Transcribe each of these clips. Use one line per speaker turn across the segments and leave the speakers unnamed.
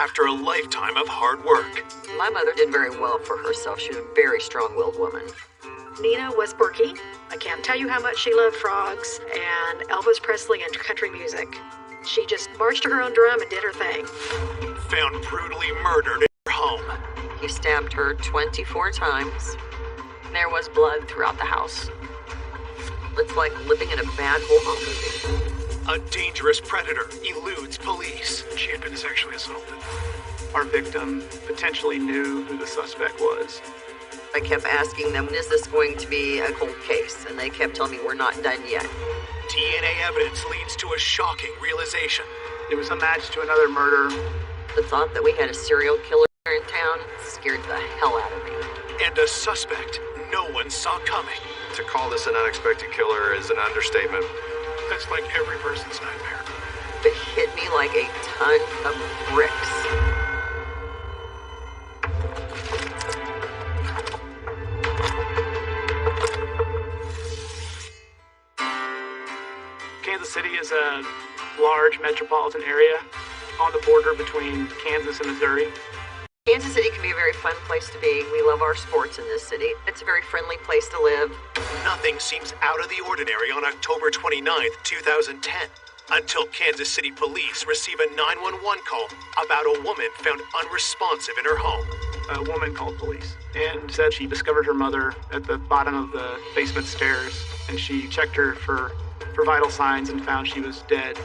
after a lifetime of hard work.
My mother did very well for herself. She was a very strong-willed woman.
Nina was quirky. I can't tell you how much she loved frogs and Elvis Presley and country music. She just marched to her own drum and did her thing.
Found brutally murdered in her home.
He stabbed her 24 times. There was blood throughout the house. It's like living in a bad horror movie.
A dangerous predator eludes police.
She had been sexually assaulted. Our victim potentially knew who the suspect was.
I kept asking them, is this going to be a cold case? And they kept telling me, we're not done yet.
DNA evidence leads to a shocking realization.
It was a match to another murder.
The thought that we had a serial killer in town scared the hell out of me.
And a suspect no one saw coming.
To call this an unexpected killer is an understatement.
That's like every person's nightmare.
It hit me like a ton of bricks.
Kansas City is a large metropolitan area on the border between Kansas and Missouri.
Kansas City can be a very fun place to be. We love our sports in this city. It's a very friendly place to live.
Nothing seems out of the ordinary on October 29th, 2010, until Kansas City police receive a 911 call about a woman found unresponsive in her home.
A woman called police and said she discovered her mother at the bottom of the basement stairs, and she checked her for vital signs and found she was dead.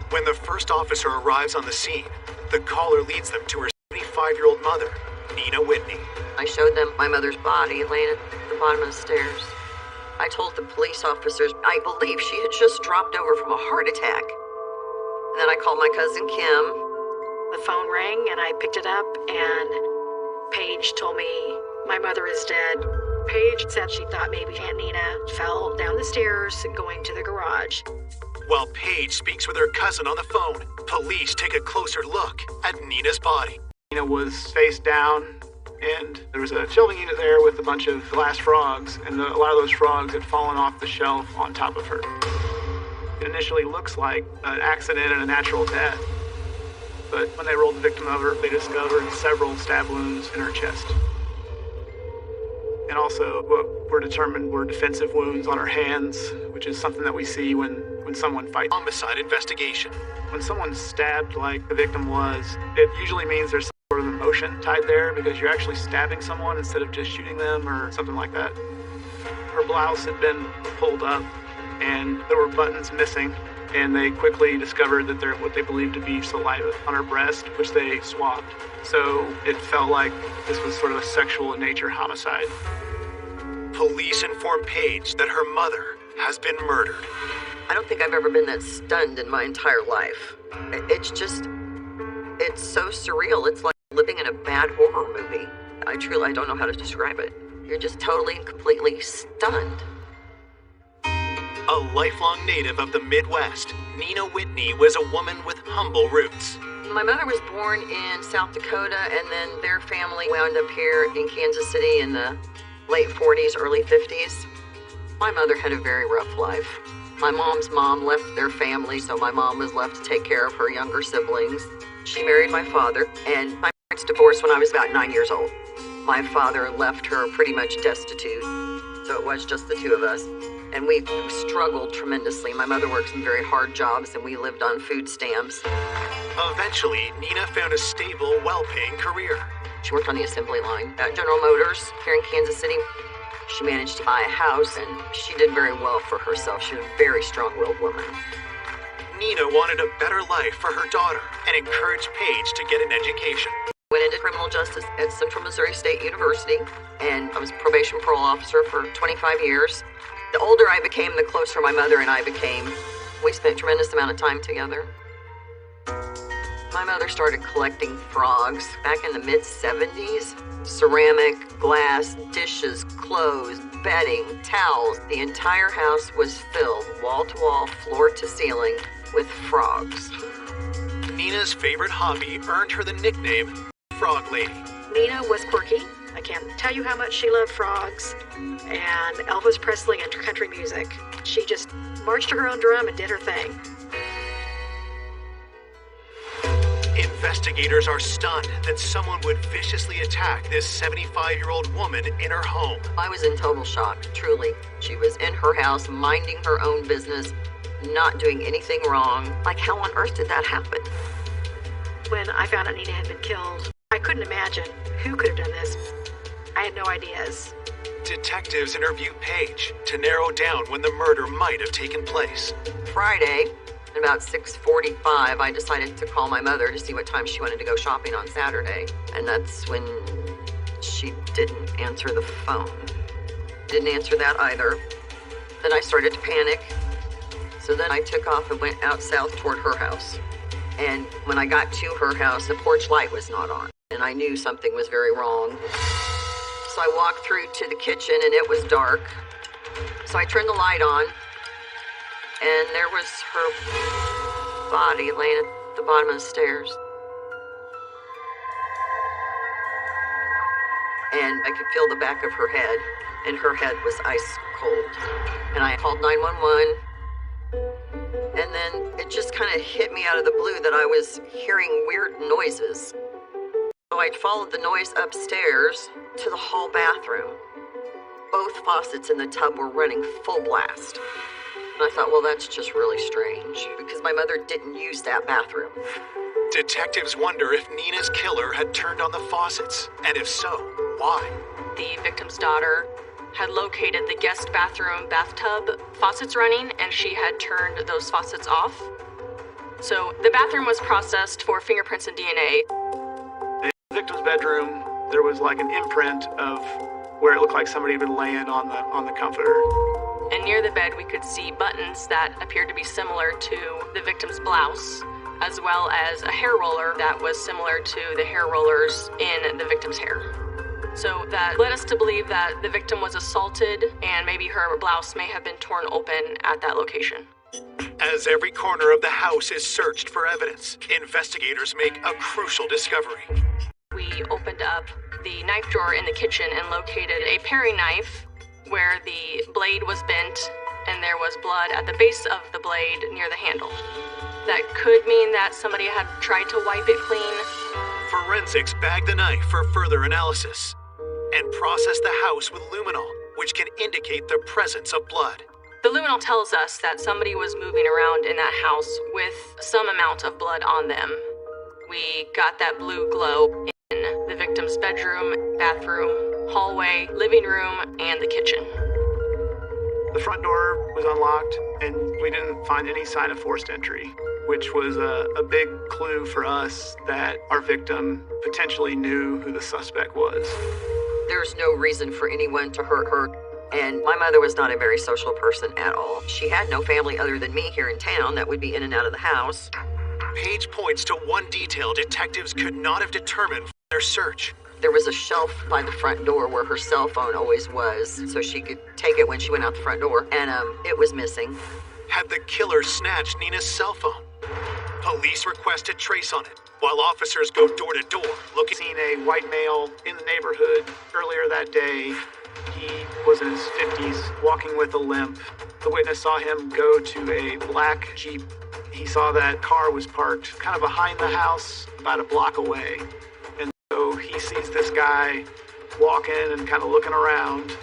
When the first officer arrives on the scene, the caller leads them to her 75-year-old mother, Nina Whitney.
I showed them my mother's body laying at the bottom of the stairs. I told the police officers I believe she had just dropped over from a heart attack. And then I called my cousin Kim.
The phone rang and I picked it up and Paige told me my mother is dead. Paige said she thought maybe Aunt Nina fell down the stairs going to the garage.
While Paige speaks with her cousin on the phone, police take a closer look at Nina's body.
Nina was face down, and there was a shelving unit there with a bunch of glass frogs, and a lot of those frogs had fallen off the shelf on top of her. It initially looks like an accident and a natural death, but when they rolled the victim over, they discovered several stab wounds in her chest. And also, what were determined were defensive wounds on her hands, which is something that we see when someone fights.
Homicide investigation.
When someone's stabbed like the victim was, it usually means there's some sort of emotion tied there because you're actually stabbing someone instead of just shooting them or something like that. Her blouse had been pulled up and there were buttons missing, and they quickly discovered that there what they believed to be saliva on her breast, which they swabbed. So it felt like this was sort of a sexual in nature homicide.
Police inform Paige that her mother has been murdered.
I don't think I've ever been that stunned in my entire life. It's so surreal. It's like living in a bad horror movie. I don't know how to describe it. You're just totally and completely stunned.
A lifelong native of the Midwest, Nina Whitney was a woman with humble roots.
My mother was born in South Dakota, and then their family wound up here in Kansas City in the late 40s, early 50s. My mother had a very rough life. My mom's mom left their family, so my mom was left to take care of her younger siblings. She married my father, and my parents divorced when I was about 9 years old. My father left her pretty much destitute, so it was just the two of us. And we struggled tremendously. My mother worked some very hard jobs, and we lived on food stamps.
Eventually, Nina found a stable, well-paying career.
She worked on the assembly line at General Motors here in Kansas City. She managed to buy a house, and she did very well for herself. She was a very strong-willed woman.
Nina wanted a better life for her daughter and encouraged Paige to get an education.
Went into criminal justice at Central Missouri State University, and I was probation parole officer for 25 years. The older I became, the closer my mother and I became. We spent a tremendous amount of time together. My mother started collecting frogs back in the mid-70s. Ceramic, glass, dishes, clothes, bedding, towels. The entire house was filled, wall-to-wall, floor-to-ceiling, with frogs.
Nina's favorite hobby earned her the nickname Frog Lady.
Nina was quirky. I can't tell you how much she loved frogs and Elvis Presley and country music. She just marched to her own drum and did her thing.
In Investigators are stunned that someone would viciously attack this 75-year-old woman in her home.
I was in total shock, truly. She was in her house, minding her own business, not doing anything wrong. Like, how on earth did that happen?
When I found out Nina had been killed, I couldn't imagine who could have done this. I had no ideas.
Detectives interviewed Paige to narrow down when the murder might have taken place.
Friday, at about 6:45, I decided to call my mother to see what time she wanted to go shopping on Saturday. And that's when she didn't answer the phone. Didn't answer that either. Then I started to panic. So then I took off and went out south toward her house. And when I got to her house, the porch light was not on. And I knew something was very wrong. So I walked through to the kitchen and it was dark. So I turned the light on. And there was her body laying at the bottom of the stairs. And I could feel the back of her head. And her head was ice cold. And I called 911. And then it just kind of hit me out of the blue that I was hearing weird noises. So I followed the noise upstairs to the hall bathroom. Both faucets in the tub were running full blast. And I thought, well, that's just really strange, because my mother didn't use that bathroom.
Detectives wonder if Nina's killer had turned on the faucets, and if so, why?
The victim's daughter had located the guest bathroom bathtub faucets running, and she had turned those faucets off. So the bathroom was processed for fingerprints and DNA.
In the victim's bedroom, there was like an imprint of where it looked like somebody had been laying on the comforter.
And near the bed, we could see buttons that appeared to be similar to the victim's blouse, as well as a hair roller that was similar to the hair rollers in the victim's hair. So that led us to believe that the victim was assaulted and maybe her blouse may have been torn open at that location.
As every corner of the house is searched for evidence, investigators make a crucial discovery.
We opened up the knife drawer in the kitchen and located a paring knife where the blade was bent and there was blood at the base of the blade near the handle. That could mean that somebody had tried to wipe it clean.
Forensics bag the knife for further analysis and process the house with luminol, which can indicate the presence of blood.
The luminol tells us that somebody was moving around in that house with some amount of blood on them. We got that blue glow in the victim's bedroom, bathroom, hallway, living room, and the kitchen.
The front door was unlocked, and we didn't find any sign of forced entry, which was a big clue for us that our victim potentially knew who the suspect was.
There's no reason for anyone to hurt her. And my mother was not a very social person at all. She had no family other than me here in town that would be in and out of the house.
Paige points to one detail detectives could not have determined from their search.
There was a shelf by the front door where her cell phone always was, so she could take it when she went out the front door, and it was missing.
Had the killer snatched Nina's cell phone? Police request a trace on it, while officers go door to door looking.
Seen a white male in the neighborhood earlier that day. He was in his 50s, walking with a limp. The witness saw him go to a black Jeep. He saw that car was parked kind of behind the house, about a block away. And so he sees this guy walking and kind of looking around.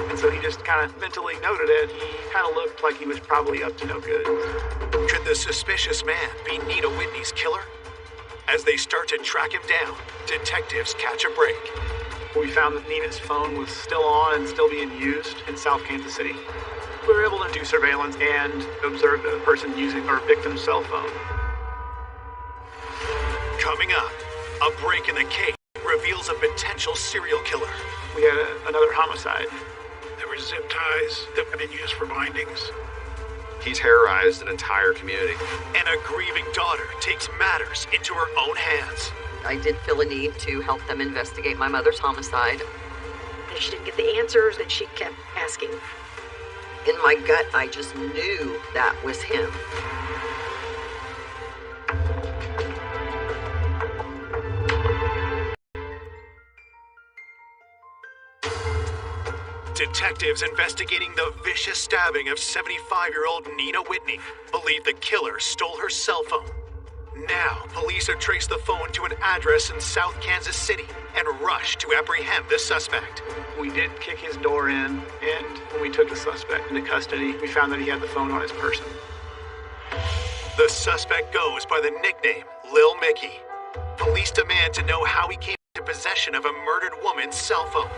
And so he just kind of mentally noted it. He kind of looked like he was probably up to no good.
Could the suspicious man be Nina Whitney's killer? As they start to track him down, detectives catch a break.
We found that Nina's phone was still on and still being used in South Kansas City. We were able to do surveillance and observe the person using our victim's cell phone.
Coming up, a break in the case reveals a potential serial killer.
We had another homicide.
There were zip ties that had been used for bindings.
He terrorized an entire community.
And a grieving daughter takes matters into her own hands.
I did feel a need to help them investigate my mother's homicide.
If she didn't get the answers, then she kept asking.
In my gut, I just knew that was him.
Detectives investigating the vicious stabbing of 75-year-old Nina Whitney believe the killer stole her cell phone. Now, police have traced the phone to an address in South Kansas City and rush to apprehend the suspect.
We did kick his door in, and when we took the suspect into custody, we found that he had the phone on his person.
The suspect goes by the nickname Lil Mickey. Police demand to know how he came into possession of a murdered woman's cell phone.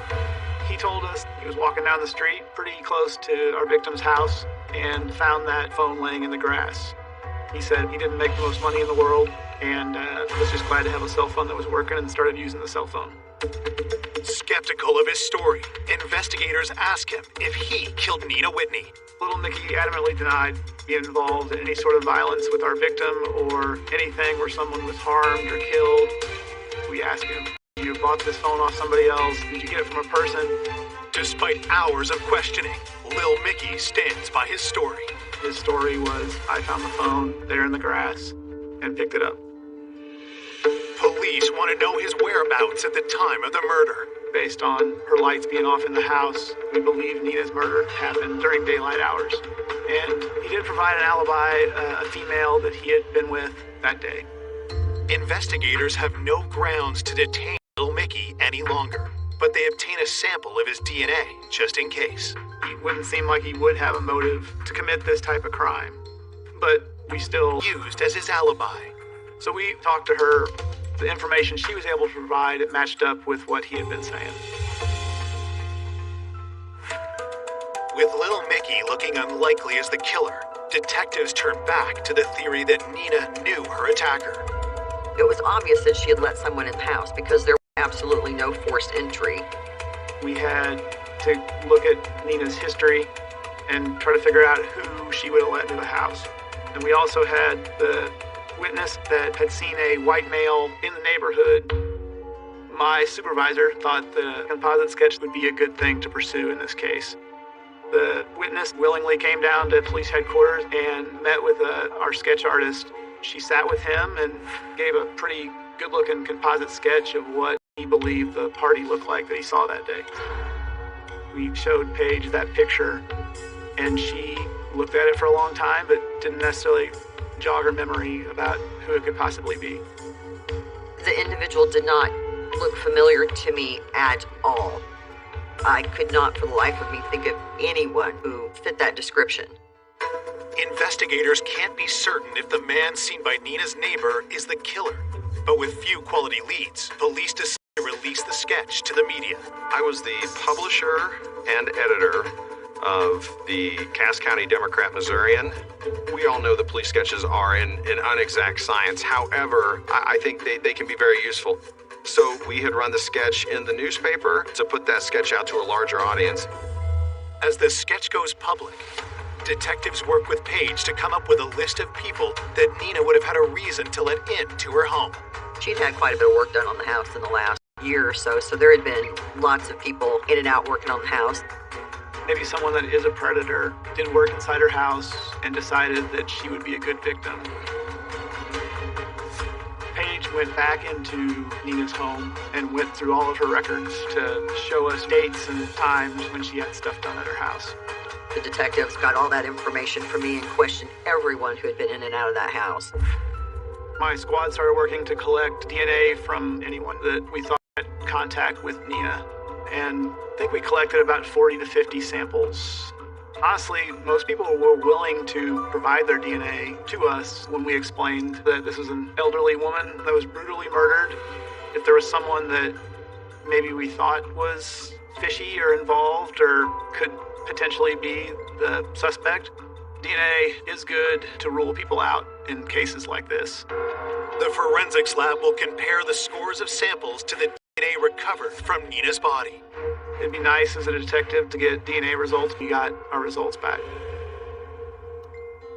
He told us he was walking down the street pretty close to our victim's house and found that phone laying in the grass. He said he didn't make the most money in the world and was just glad to have a cell phone that was working and started using the cell phone.
Skeptical of his story, investigators ask him if he killed Nina Whitney.
Little Mickey adamantly denied being involved in any sort of violence with our victim or anything where someone was harmed or killed. We asked him, you bought this phone off somebody else? Did you get it from a person?
Despite hours of questioning, Lil Mickey stands by his story.
His story was, I found the phone there in the grass and picked it up.
Police want to know his whereabouts at the time of the murder.
Based on her lights being off in the house, we believe Nina's murder happened during daylight hours. And he did provide an alibi, a female that he had been with that day.
Investigators have no grounds to detain Lil Mickey any longer, but they obtain a sample of his DNA just in case.
He wouldn't seem like he would have a motive to commit this type of crime, but we still
used as his alibi.
So we talked to her. The information she was able to provide, it matched up with what he had been saying.
With Lil Mickey looking unlikely as the killer, detectives turn back to the theory that Nina knew her attacker.
It was obvious that she had let someone in the house because there was absolutely no forced entry.
We had to look at Nina's history and try to figure out who she would have let into the house. And we also had the witness that had seen a white male in the neighborhood. My supervisor thought the composite sketch would be a good thing to pursue in this case. The witness willingly came down to police headquarters and met with our sketch artist. She sat with him and gave a pretty good-looking composite sketch of what he believed the party looked like that he saw that day. We showed Paige that picture, and she looked at it for a long time, but didn't necessarily jog her memory about who it could possibly be.
The individual did not look familiar to me at all. I could not for the life of me think of anyone who fit that description.
Investigators can't be certain if the man seen by Nina's neighbor is the killer, but with few quality leads, police decide to release the sketch to the media.
I was the publisher and editor of the Cass County Democrat Missourian. We all know the police sketches are an unexact science. However, I think they can be very useful. So we had run the sketch in the newspaper to put that sketch out to a larger audience.
As the sketch goes public, detectives work with Paige to come up with a list of people that Nina would have had a reason to let into her home.
She'd had quite a bit of work done on the house in the last year or so, so there had been lots of people in and out working on the house.
Maybe someone that is a predator did work inside her house and decided that she would be a good victim. Paige went back into Nina's home and went through all of her records to show us dates and times when she had stuff done at her house.
The detectives got all that information from me and questioned everyone who had been in and out of that house.
My squad started working to collect DNA from anyone that we thought had contact with Nina. And I think we collected about 40 to 50 samples. Honestly, most people were willing to provide their DNA to us when we explained that this was an elderly woman that was brutally murdered. If there was someone that maybe we thought was fishy or involved or could potentially be the suspect, DNA is good to rule people out in cases like this.
The forensics lab will compare the scores of samples to the DNA recovered from Nina's body.
It'd be nice as a detective to get DNA results. We got our results back.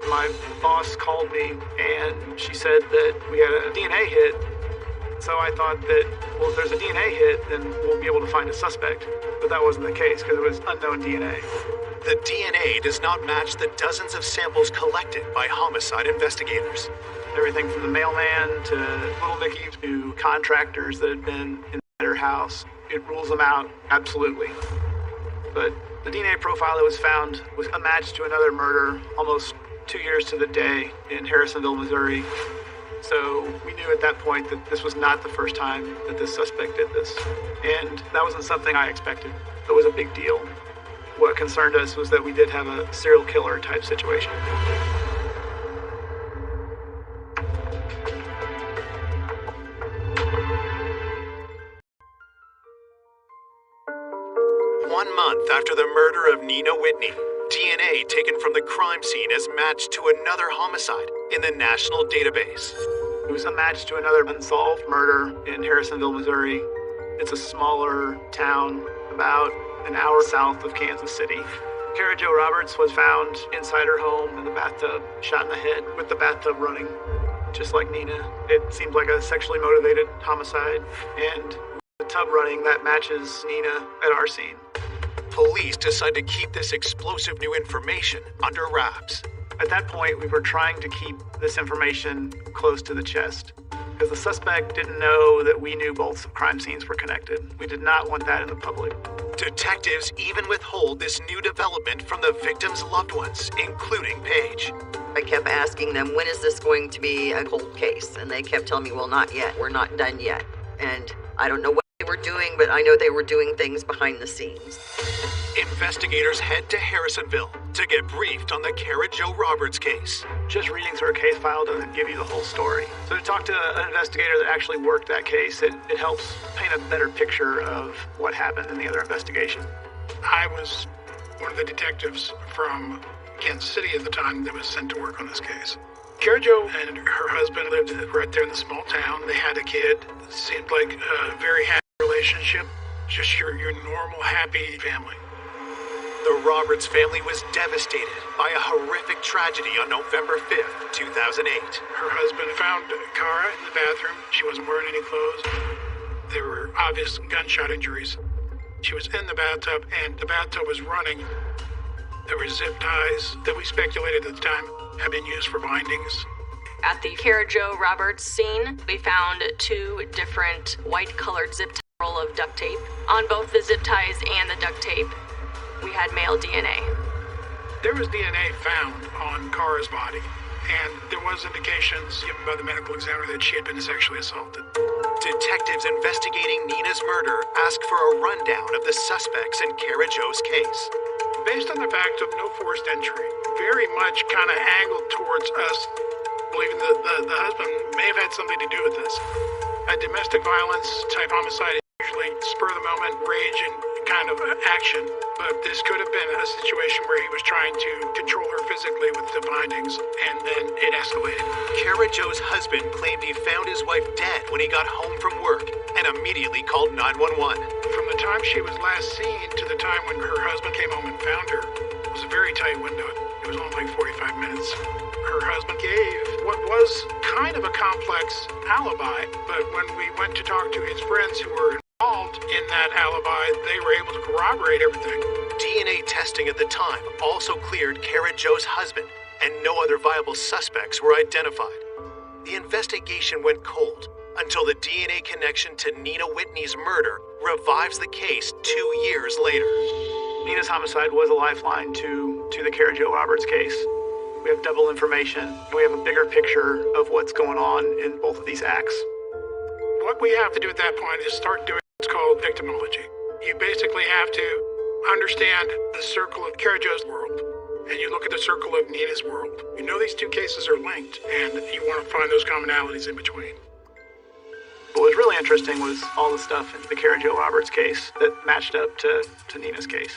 My boss called me and she said that we had a DNA hit. So I thought that, well, if there's a DNA hit, then we'll be able to find a suspect. But that wasn't the case because it was unknown DNA.
The DNA does not match the dozens of samples collected by homicide investigators.
Everything from the mailman to Little Mickey to contractors that had been in her house. It rules them out, absolutely. But the DNA profile that was found was a match to another murder almost 2 years to the day in Harrisonville, Missouri. So we knew at that point that this was not the first time that this suspect did this. And that wasn't something I expected. It was a big deal. What concerned us was that we did have a serial killer type situation.
One month after the murder of Nina Whitney, DNA taken from the crime scene is matched to another homicide in the national database.
It was a match to another unsolved murder in Harrisonville, Missouri. It's a smaller town about an hour south of Kansas City. Kara Jo Roberts was found inside her home in the bathtub, shot in the head with the bathtub running, just like Nina. It seemed like a sexually motivated homicide, and the tub running, that matches Nina at our scene.
Police decide to keep this explosive new information under wraps.
At that point, we were trying to keep this information close to the chest, because the suspect didn't know that we knew both crime scenes were connected. We did not want that in the public.
Detectives even withhold this new development from the victims' loved ones, including Paige.
I kept asking them, when is this going to be a cold case? And they kept telling me, well, not yet. We're not done yet. And I don't know what they were doing, but I know they were doing things behind the scenes.
Investigators head to Harrisonville to get briefed on the Kara Jo Roberts case.
Just reading through a case file doesn't give you the whole story. So to talk to an investigator that actually worked that case, it helps paint a better picture of what happened in the other investigation.
I was one of the detectives from Kansas City at the time that was sent to work on this case. Kara Jo and her husband lived right there in the small town. They had a kid. It seemed like a very happy relationship. Just your normal, happy family.
The Roberts family was devastated by a horrific tragedy on November 5th, 2008.
Her husband found Kara in the bathroom. She wasn't wearing any clothes. There were obvious gunshot injuries. She was in the bathtub, and the bathtub was running. There were zip ties that we speculated at the time had been used for bindings.
At the Kara Jo Roberts scene, we found two different white-colored zip tie roll of duct tape. On both the zip ties and the duct tape, we had male DNA.
There was DNA found on Kara's body, and there was indications given by the medical examiner that she had been sexually assaulted.
Detectives investigating Nina's murder ask for a rundown of the suspects in Kara Jo's case.
Based on the fact of no forced entry, very much kind of angled towards us believing that the husband may have had something to do with this. A domestic violence type homicide is usually spur of the moment, rage and kind of action, but this could have been a situation where he was trying to control her physically with the bindings, and then it escalated.
Kara Jo's husband claimed he found his wife dead when he got home from work and immediately called 911.
From the time she was last seen to the time when her husband came home and found her, it was a very tight window. It was only like 45 minutes. Her husband gave what was kind of a complex alibi, but when we went to talk to his friends who were involved in that alibi, they were able to corroborate everything.
DNA testing at the time also cleared Kara Jo's husband, and no other viable suspects were identified. The investigation went cold until the DNA connection to Nina Whitney's murder revives the case 2 years later.
Nina's homicide was a lifeline to the Kara Jo Roberts case. We have double information, and we have a bigger picture of what's going on in both of these acts.
What we have to do at that point is start doing what's called victimology. You basically have to understand the circle of Kara Jo's world, and you look at the circle of Nina's world. You know these two cases are linked, and you want to find those commonalities in between.
What was really interesting was all the stuff in the Kara Jo Roberts case that matched up to Nina's case.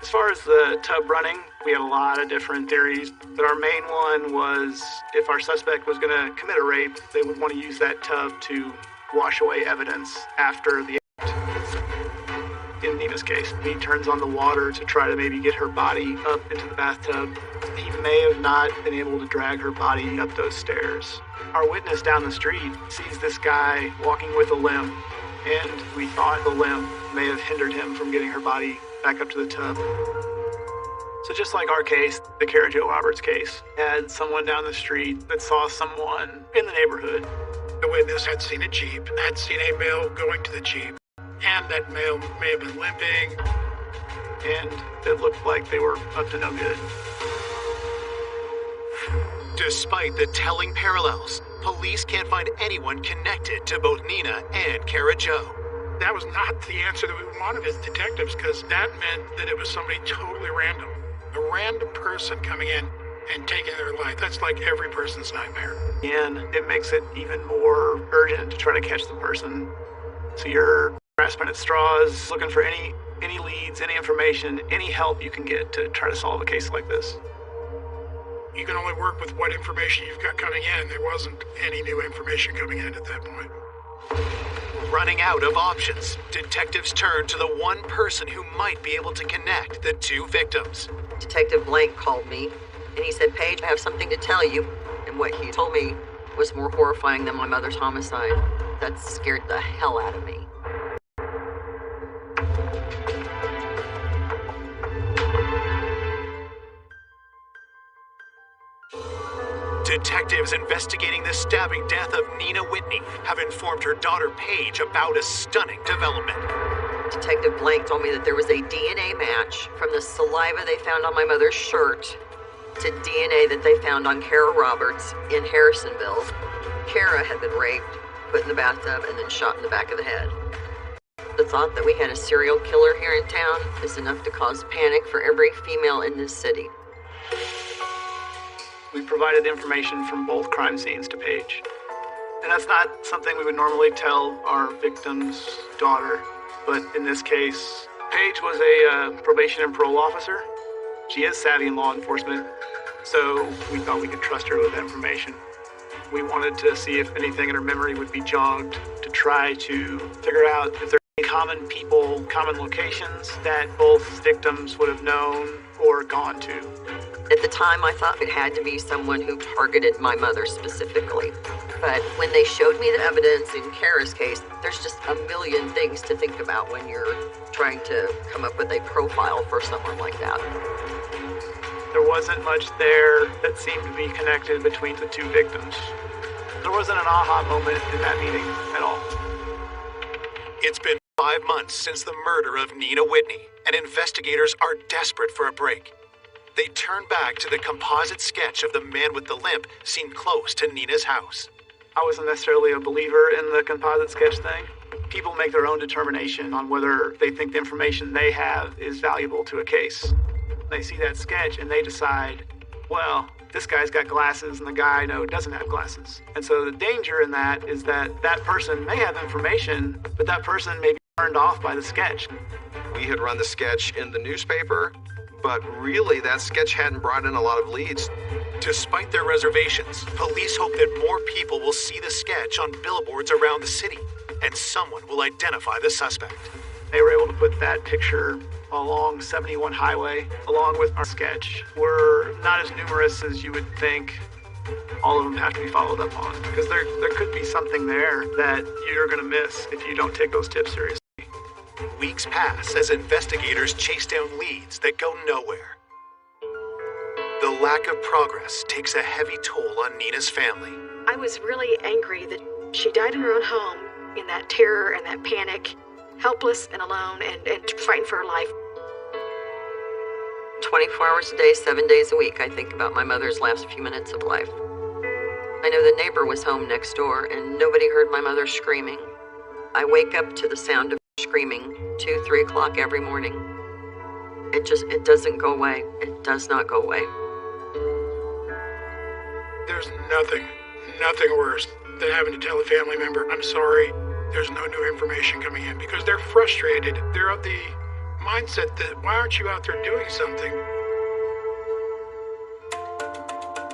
As far as the tub running, we had a lot of different theories, but our main one was if our suspect was going to commit a rape, they would want to use that tub to wash away evidence after the act. In Nina's case, he turns on the water to try to maybe get her body up into the bathtub. He may have not been able to drag her body up those stairs. Our witness down the street sees this guy walking with a limp, and we thought the limp may have hindered him from getting her body back up to the tub. So just like our case, the Kara Jo Roberts case had someone down the street that saw someone in the neighborhood.
The witness had seen a Jeep, had seen a male going to the Jeep, and that male may have been limping,
and it looked like they were up to no good.
Despite the telling parallels, police can't find anyone connected to both Nina and Kara Jo.
That was not the answer that we wanted as detectives, because that meant that it was somebody totally random. A random person coming in and taking their life. That's like every person's nightmare.
And it makes it even more urgent to try to catch the person. So you're grasping at straws, looking for any leads, any information, any help you can get to try to solve a case like this.
You can only work with what information you've got coming in. There wasn't any new information coming in at that point.
Running out of options, detectives turn to the one person who might be able to connect the two victims.
Detective Blank called me, and he said, Paige, I have something to tell you. And what he told me was more horrifying than my mother's homicide. That scared the hell out of me.
Detectives investigating the stabbing death of Nina Whitney have informed her daughter Paige about a stunning development.
Detective Blank told me that there was a DNA match from the saliva they found on my mother's shirt to DNA that they found on Kara Roberts in Harrisonville. Kara had been raped, put in the bathtub, and then shot in the back of the head. The thought that we had a serial killer here in town is enough to cause panic for every female in this city.
We provided information from both crime scenes to Paige. And that's not something we would normally tell our victim's daughter. But in this case, Paige was a probation and parole officer. She is savvy in law enforcement, so we thought we could trust her with that information. We wanted to see if anything in her memory would be jogged to try to figure out if there are any common people, common locations that both victims would have known or gone to.
At the time, I thought it had to be someone who targeted my mother specifically. But when they showed me the evidence in Kara's case, there's just a million things to think about when you're trying to come up with a profile for someone like that.
There wasn't much there that seemed to be connected between the two victims. There wasn't an aha moment in that meeting at all.
It's been 5 months since the murder of Nina Whitney, and investigators are desperate for a break. They turn back to the composite sketch of the man with the limp seen close to Nina's house.
I wasn't necessarily a believer in the composite sketch thing. People make their own determination on whether they think the information they have is valuable to a case. They see that sketch and they decide, well, this guy's got glasses and the guy I know doesn't have glasses. And so the danger in that is that that person may have information, but that person may be turned off by the sketch.
We had run the sketch in the newspaper, but really that sketch hadn't brought in a lot of leads.
Despite their reservations, police hope that more people will see the sketch on billboards around the city, and someone will identify the suspect.
They were able to put that picture along 71 Highway, along with our sketch. We're not as numerous as you would think. All of them have to be followed up on, because there could be something there that you're going to miss if you don't take those tips seriously.
Weeks pass as investigators chase down leads that go nowhere. The lack of progress takes a heavy toll on Nina's family.
I was really angry that she died in her own home, in that terror and that panic, helpless and alone and fighting for her life.
24 hours a day, 7 days a week, I think about my mother's last few minutes of life. I know the neighbor was home next door and nobody heard my mother screaming. I wake up to the sound of screaming 2, 3 o'clock every morning. It doesn't go away. It does not go away.
There's nothing worse than having to tell a family member, I'm sorry, there's no new information coming in, because they're frustrated. They're of the mindset that, why aren't you out there doing something?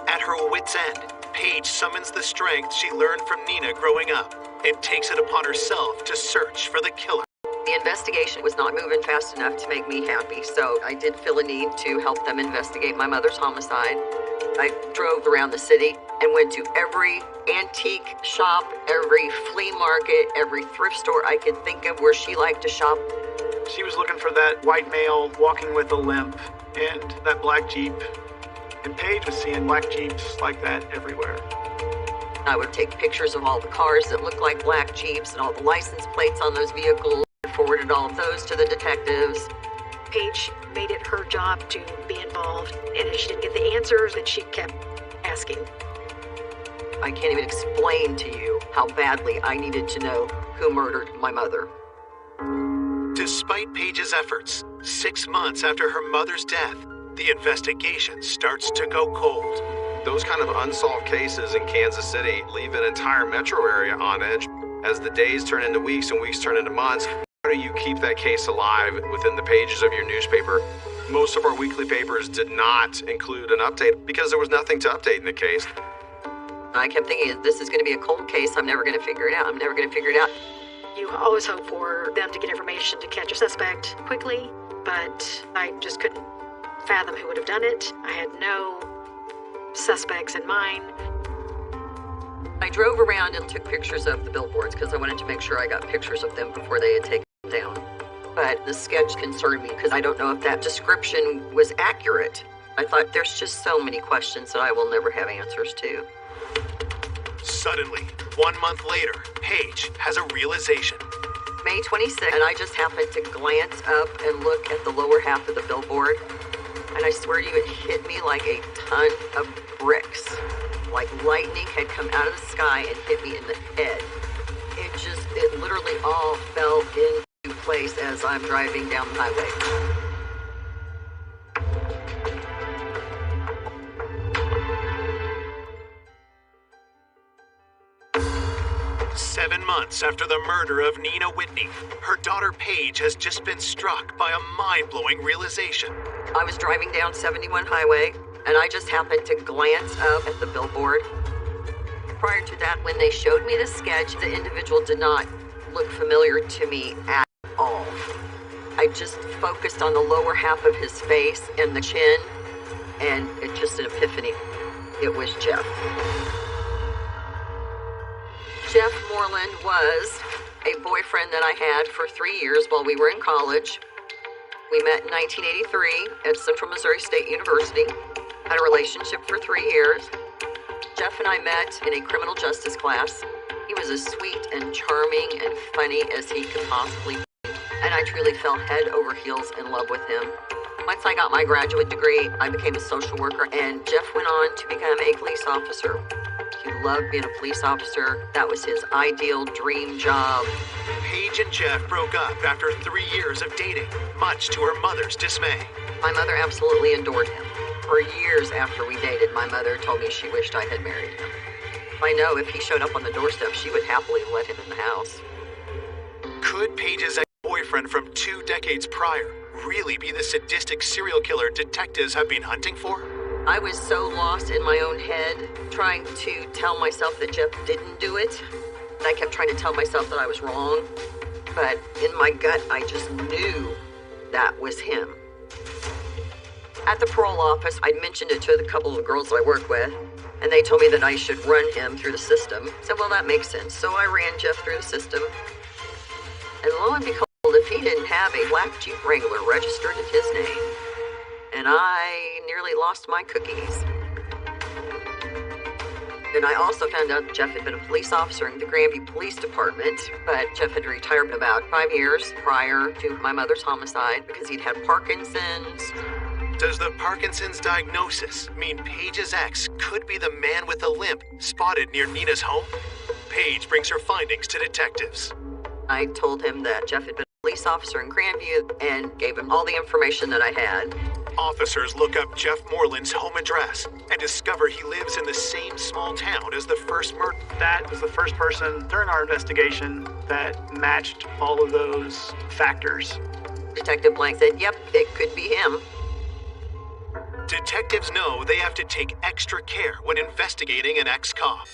At her wit's end, Paige summons the strength she learned from Nina growing up and takes it upon herself to search for the killer.
The investigation was not moving fast enough to make me happy, so I did feel a need to help them investigate my mother's homicide. I drove around the city and went to every antique shop, every flea market, every thrift store I could think of where she liked to shop.
She was looking for that white male walking with a limp and that black Jeep. And Paige was seeing black Jeeps like that everywhere.
I would take pictures of all the cars that looked like black Jeeps and all the license plates on those vehicles. I forwarded all of those to the detectives.
Paige made it her job to be involved, and if she didn't get the answers, then she kept asking.
I can't even explain to you how badly I needed to know who murdered my mother.
Despite Paige's efforts, 6 months after her mother's death, the investigation starts to go cold.
Those kind of unsolved cases in Kansas City leave an entire metro area on edge. As the days turn into weeks and weeks turn into months, how do you keep that case alive within the pages of your newspaper? Most of our weekly papers did not include an update because there was nothing to update in the case.
I kept thinking, this is going to be a cold case. I'm never going to figure it out. I'm never going to figure it out.
You always hope for them to get information to catch a suspect quickly, but I just couldn't fathom who would have done it. I had no suspects in mind.
I drove around and took pictures of the billboards because I wanted to make sure I got pictures of them before they had taken them down. But the sketch concerned me because I don't know if that description was accurate. I thought there's just so many questions that I will never have answers to.
Suddenly, 1 month later, Paige has a realization.
May 26th, and I just happened to glance up and look at the lower half of the billboard, and I swear to you, it hit me like a ton of bricks. Like lightning had come out of the sky and hit me in the head. It literally all fell into place as I'm driving down the highway.
7 months after the murder of Nina Whitney, her daughter Paige has just been struck by a mind-blowing realization.
I was driving down 71 Highway, and I just happened to glance up at the billboard. Prior to that, when they showed me the sketch, the individual did not look familiar to me at all. I just focused on the lower half of his face and the chin, and it just an epiphany. It was Jeff. Jeff Moreland was a boyfriend that I had for 3 years while we were in college. We met in 1983 at Central Missouri State University, had a relationship for 3 years. Jeff and I met in a criminal justice class. He was as sweet and charming and funny as he could possibly be, and I truly fell head over heels in love with him. Once I got my graduate degree, I became a social worker, and Jeff went on to become a police officer. He loved being a police officer. That was his ideal dream job.
Paige and Jeff broke up after 3 years of dating, much to her mother's dismay.
My mother absolutely adored him. For years after we dated, my mother told me she wished I had married him. I know if he showed up on the doorstep, she would happily let him in the house.
Could Paige's ex-boyfriend from 2 decades prior really be the sadistic serial killer detectives have been hunting for?
I was so lost in my own head, trying to tell myself that Jeff didn't do it. And I kept trying to tell myself that I was wrong. But in my gut, I just knew that was him. At the parole office, I mentioned it to a couple of the girls that I work with, and they told me that I should run him through the system. I said, well, that makes sense. So I ran Jeff through the system. And lo and behold, if he didn't have a black Jeep Wrangler registered in his name, and I nearly lost my cookies. Then I also found out Jeff had been a police officer in the Grandview Police Department, but Jeff had retired about 5 years prior to my mother's homicide because he'd had Parkinson's.
Does the Parkinson's diagnosis mean Paige's ex could be the man with the limp spotted near Nina's home? Paige brings her findings to detectives.
I told him that Jeff had been a police officer in Grandview and gave him all the information that I had.
Officers look up Jeff Moreland's home address and discover he lives in the same small town as the first murder.
That was the first person during our investigation that matched all of those factors.
Detective Blank said, yep, it could be him.
Detectives know they have to take extra care when investigating an ex-cop.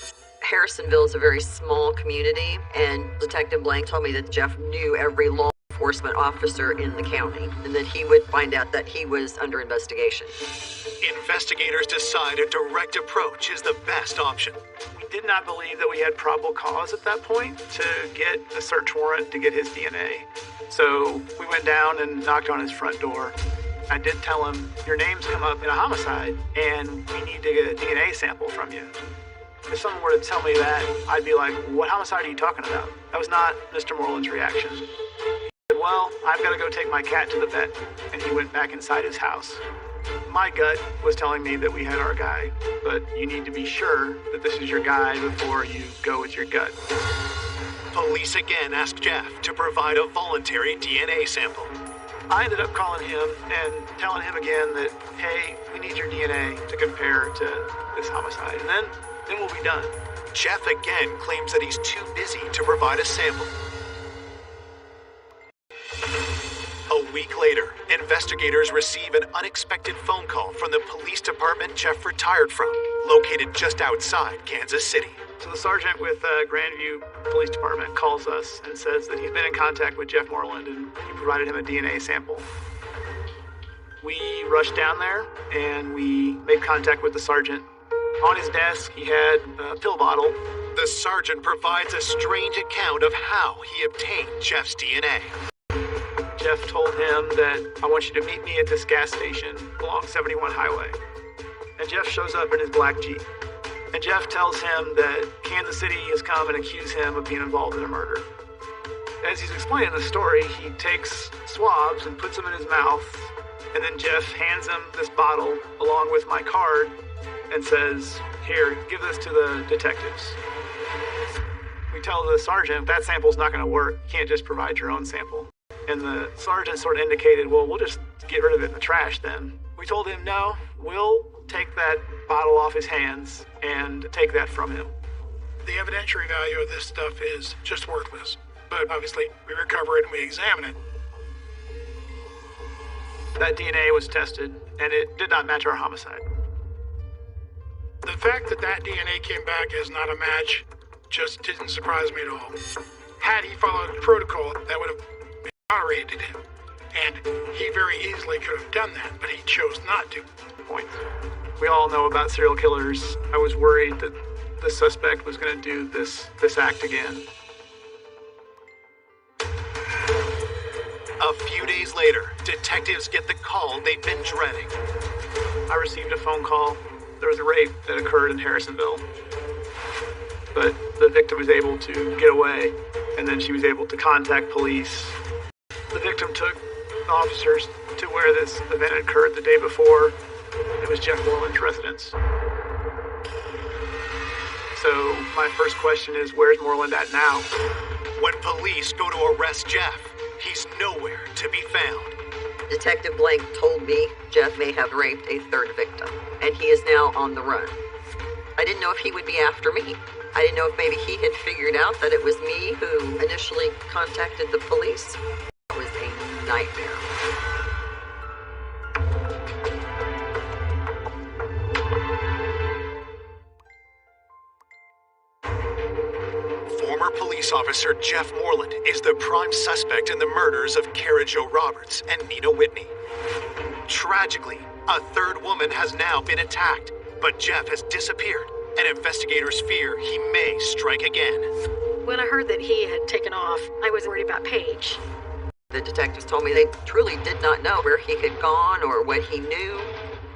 Harrisonville is a very small community, and Detective Blank told me that Jeff knew every law enforcement officer in the county, and that he would find out that he was under investigation.
Investigators decide a direct approach is the best option.
We did not believe that we had probable cause at that point to get a search warrant to get his DNA. So we went down and knocked on his front door. I did tell him, your name's come up in a homicide, and we need to get a DNA sample from you. If someone were to tell me that, I'd be like, what homicide are you talking about? That was not Mr. Moreland's reaction. He said, well, I've got to go take my cat to the vet. And he went back inside his house. My gut was telling me that we had our guy, but you need to be sure that this is your guy before you go with your gut.
Police again asked Jeff to provide a voluntary DNA sample.
I ended up calling him and telling him again that, hey, we need your DNA to compare to this homicide, and then we'll be done.
Jeff again claims that he's too busy to provide a sample. A week later, investigators receive an unexpected phone call from the police department Jeff retired from, located just outside Kansas City.
So the sergeant with Grandview Police Department calls us and says that he's been in contact with Jeff Moreland and he provided him a DNA sample. We rushed down there and we made contact with the sergeant. On his desk, he had a pill bottle.
The sergeant provides a strange account of how he obtained Jeff's DNA.
Jeff told him that, I want you to meet me at this gas station along 71 Highway. And Jeff shows up in his black Jeep. And Jeff tells him that Kansas City has come and accused him of being involved in a murder. As he's explaining the story, he takes swabs and puts them in his mouth. And then Jeff hands him this bottle along with my card and says, here, give this to the detectives. We tell the sergeant that sample's not going to work. You can't just provide your own sample. And the sergeant sort of indicated, well, we'll just get rid of it in the trash then. We told him, no, we'll take that bottle off his hands and take that from him.
The evidentiary value of this stuff is just worthless. But obviously, we recover it and we examine it.
That DNA was tested, and it did not match our homicide.
The fact that that DNA came back as not a match just didn't surprise me at all. Had he followed protocol, that would have exonerated him. And he very easily could have done that, but he chose not to.
Point. We all know about serial killers. I was worried that the suspect was going to do this act again.
A few days later, detectives get the call they'd been dreading.
I received a phone call. There was a rape that occurred in Harrisonville. But the victim was able to get away, and then she was able to contact police. The victim took the officers to where this event occurred the day before. It was Jeff Moreland's residence. So my first question is, where's Moreland at now?
When police go to arrest Jeff, he's nowhere to be found.
Detective Blank told me Jeff may have raped a third victim, and he is now on the run. I didn't know if he would be after me. I didn't know if maybe he had figured out that it was me who initially contacted the police. It was a nightmare.
Former police officer Jeff Moreland is the prime suspect in the murders of Kara Jo Roberts and Nina Whitney. Tragically, a third woman has now been attacked, but Jeff has disappeared, and investigators fear he may strike again.
When I heard that he had taken off, I was worried about Paige.
The detectives told me they truly did not know where he had gone or what he knew.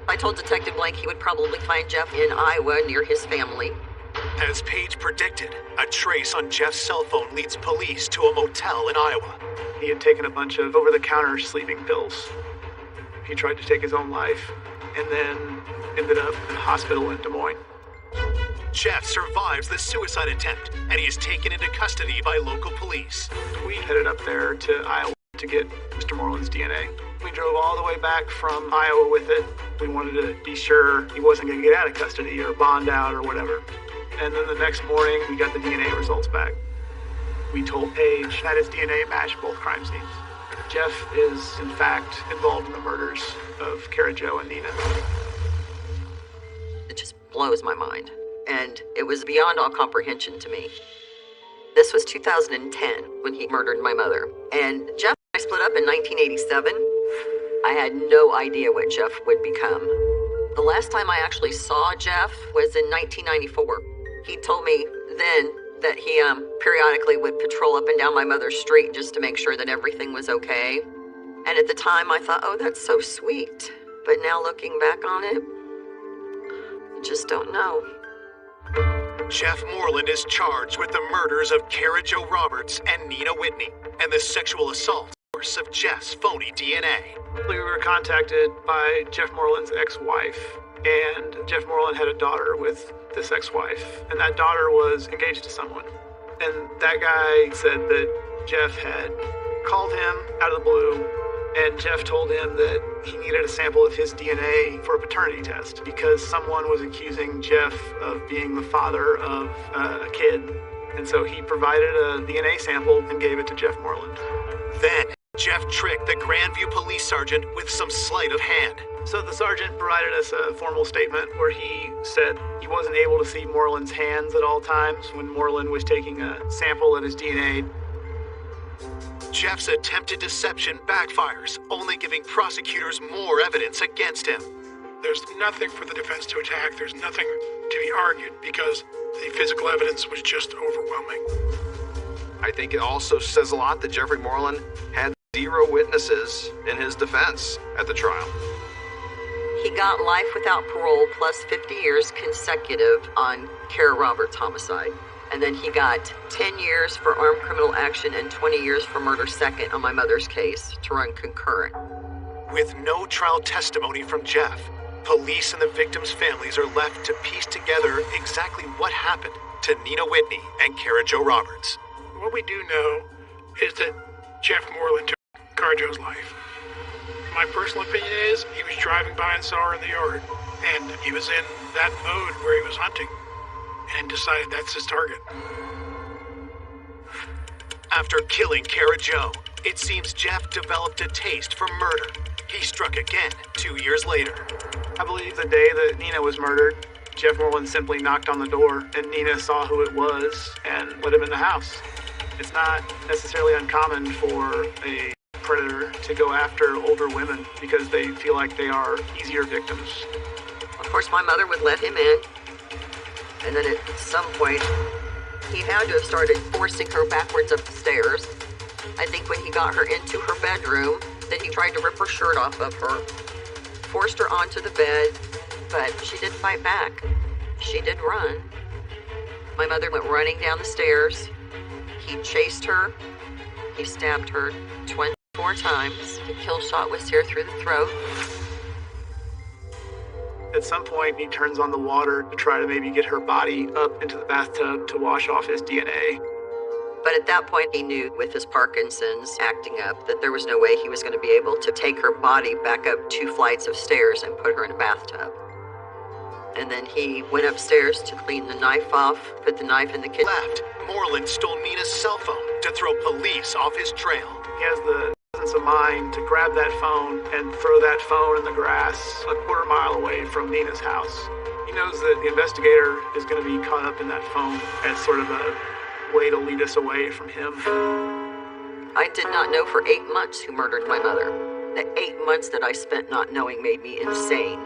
I told Detective Blank he would probably find Jeff in Iowa near his family.
As Paige predicted, a trace on Jeff's cell phone leads police to a motel in Iowa.
He had taken a bunch of over-the-counter sleeping pills. He tried to take his own life, and then ended up in a hospital in Des Moines.
Jeff survives the suicide attempt, and he is taken into custody by local police.
We headed up there to Iowa to get Mr. Moreland's DNA. We drove all the way back from Iowa with it. We wanted to be sure he wasn't going to get out of custody or bond out or whatever. And then the next morning, we got the DNA results back. We told Paige that his DNA matched both crime scenes. Jeff is, in fact, involved in the murders of Kara Jo and Nina.
It just blows my mind. And it was beyond all comprehension to me. This was 2010 when he murdered my mother. And Jeff and I split up in 1987. I had no idea what Jeff would become. The last time I actually saw Jeff was in 1994. He told me then that he periodically would patrol up and down my mother's street just to make sure that everything was okay. And at the time I thought, oh, that's so sweet. But now looking back on it, I just don't know.
Jeff Moreland is charged with the murders of Kara Jo Roberts and Nina Whitney, and the sexual assault source of Jeff's phony DNA.
We were contacted by Jeff Moreland's ex-wife, and Jeff Moreland had a daughter with this ex-wife, and that daughter was engaged to someone. And that guy said that Jeff had called him out of the blue, and Jeff told him that he needed a sample of his DNA for a paternity test because someone was accusing Jeff of being the father of a kid. And so he provided a DNA sample and gave it to Jeff Moreland.
Then, Jeff tricked the Grandview police sergeant with some sleight of hand.
So the sergeant provided us a formal statement where he said he wasn't able to see Moreland's hands at all times when Moreland was taking a sample of his DNA.
Jeff's attempted deception backfires, only giving prosecutors more evidence against him.
There's nothing for the defense to attack. There's nothing to be argued because the physical evidence was just overwhelming.
I think it also says a lot that Jeffrey Moreland had 0 witnesses in his defense at the trial.
He got life without parole plus 50 years consecutive on Kara Roberts' homicide. And then he got 10 years for armed criminal action and 20 years for murder second on my mother's case to run concurrent.
With no trial testimony from Jeff, police and the victims' families are left to piece together exactly what happened to Nina Whitney and Kara Jo Roberts.
What we do know is that Jeff Moreland took Kara Jo's life. My personal opinion is he was driving by and saw her in the yard, and he was in that mode where he was hunting and decided that's his target.
After killing Kara Jo, it seems Jeff developed a taste for murder. He struck again 2 years later.
I believe the day that Nina was murdered, Jeff Moreland simply knocked on the door and Nina saw who it was and let him in the house. It's not necessarily uncommon for a predator to go after older women because they feel like they are easier victims.
Of course, my mother would let him in. And then at some point, he had to have started forcing her backwards up the stairs. I think when he got her into her bedroom, that he tried to rip her shirt off of her, forced her onto the bed, but she did fight back. She did run. My mother went running down the stairs. He chased her. He stabbed her 24 times. The kill shot was here through the throat.
At some point, he turns on the water to try to maybe get her body up into the bathtub to wash off his DNA.
But at that point, he knew with his Parkinson's acting up that there was no way he was going to be able to take her body back up 2 flights of stairs and put her in a bathtub. And then he went upstairs to clean the knife off, put the knife in the kitchen.
Left, Moreland stole Nina's cell phone to throw police off his trail.
He has the presence of mind to grab that phone and throw that phone in the grass a quarter mile away from Nina's house. He knows that the investigator is going to be caught up in that phone as sort of a way to lead us away from him.
I did not know for 8 months who murdered my mother. The 8 months that I spent not knowing made me insane.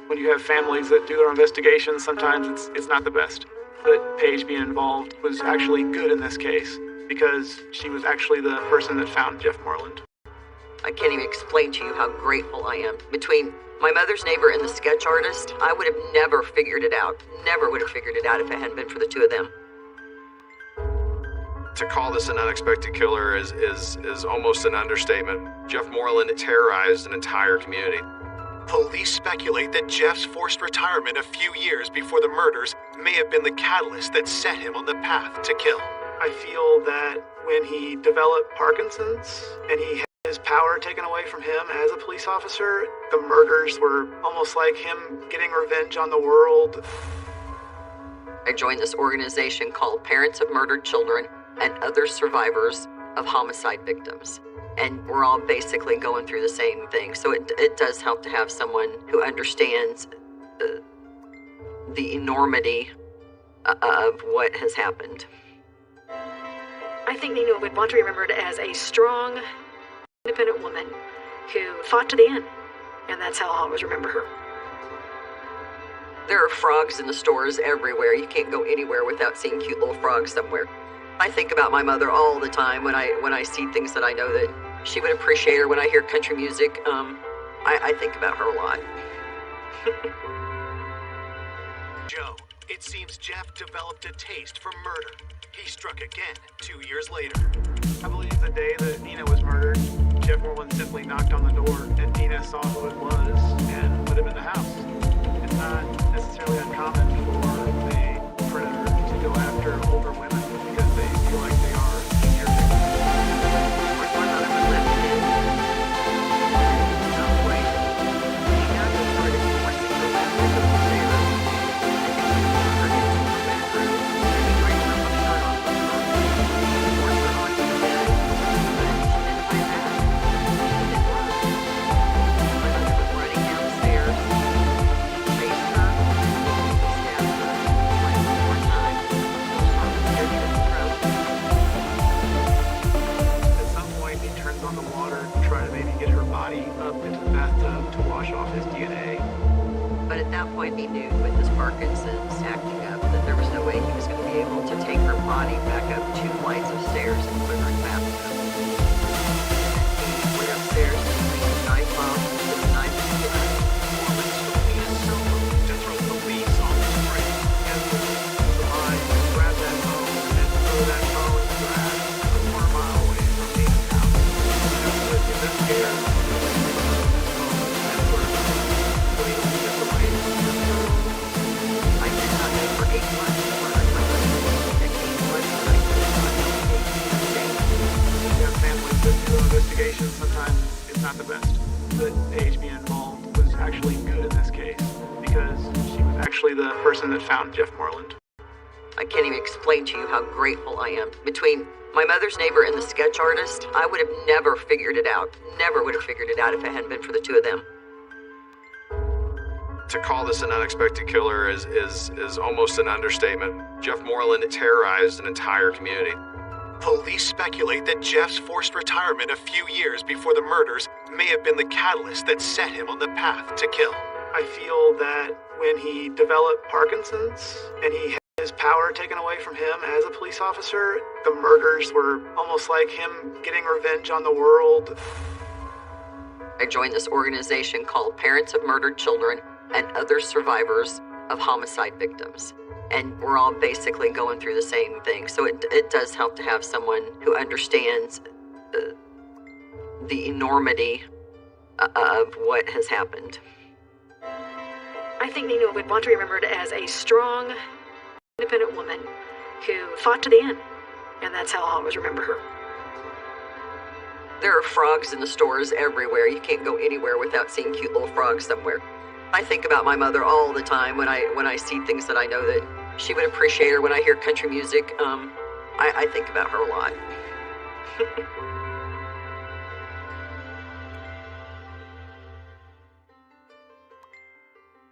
When you have families that do their investigations, sometimes it's not the best. But Paige being involved was actually good in this case because she was actually the person that found Jeff Moreland.
I can't even explain to you how grateful I am. Between my mother's neighbor and the sketch artist, I would have never figured it out. Never would have figured it out if it hadn't been for the 2 of them.
To call this an unexpected killer is almost an understatement. Jeff Moreland terrorized an entire community.
Police speculate that Jeff's forced retirement a few years before the murders may have been the catalyst that set him on the path to kill.
I feel that when he developed Parkinson's and he had his power taken away from him as a police officer, the murders were almost like him getting revenge on the world.
I joined this organization called Parents of Murdered Children and Other Survivors of Homicide Victims. And we're all basically going through the same thing. So it does help to have someone who understands the enormity of what has happened.
I think Nina would want to be remembered as a strong, independent woman who fought to the end. And that's how I'll always remember her.
There are frogs in the stores everywhere. You can't go anywhere without seeing cute little frogs somewhere. I think about my mother all the time when I see things that I know that she would appreciate, or when I hear country music. I think about her a lot.
Joe, it seems Jeff developed a taste for murder. He struck again 2 years later.
I believe the day that Nina was murdered, Jeff Moreland simply knocked on the door and Nina saw who it was and put him in the house. It's not necessarily uncommon for a predator to go after older women because they feel like they are easier victims.
Like my mother was left in some way. She got to started forcing her back into the stairs. I think she put her into her bedroom and he tried to rip her shirt off of her. He forced her onto the bed, but she didn't fight back. She didn't run. My mother was running downstairs. He chased her. He stabbed her like 4 times. He was her throat.
At some point, he turns on the water to try to maybe get her body up into the bathtub to wash off his DNA.
But at that point, he knew with his Parkinson's acting up that there was no way he was going to be able to take her body back up 2 flights of stairs and put her in the bathtub. He went upstairs to clean the knife off, put the knife in the gun.
Moreland told me his cell phone to throw police on the street.
And the mind to grab that phone and throw that phone in the grass a quarter mile away from Nina's house. That's what the investigator and sort of waiting to get the way.
I did not know for 8 months he murdered my husband. And 8 months that I could not know
You have families that do investigations, sometimes it's not the best. But Paige being involved was actually good in this case because she was actually the person that found Jeff Moreland.
I can't even explain to you how grateful I am. Between my mother's neighbor and the sketch artist, I would have never figured it out. Never would have figured it out if it hadn't been for the 2 of them.
To call this an unexpected killer is almost an understatement. Jeff Moreland terrorized an entire community.
Police speculate that Jeff's forced retirement a few years before the murders may have been the catalyst that set him on the path to kill.
I feel that when he developed Parkinson's and he had his power taken away from him as a police officer, the murders were almost like him getting revenge on the world.
I joined this organization called Parents of Murdered Children and Other Survivors of Homicide Victims. And we're all basically going through the same thing. So it does help to have someone who understands the enormity of what has happened.
I think Nina would want to be remembered as a strong, independent woman who fought to the end. And that's how I'll always remember her.
There are frogs in the stores everywhere. You can't go anywhere without seeing cute little frogs somewhere. I think about my mother all the time when I see things that I know that she would appreciate, or when I hear country music. I think about her a lot.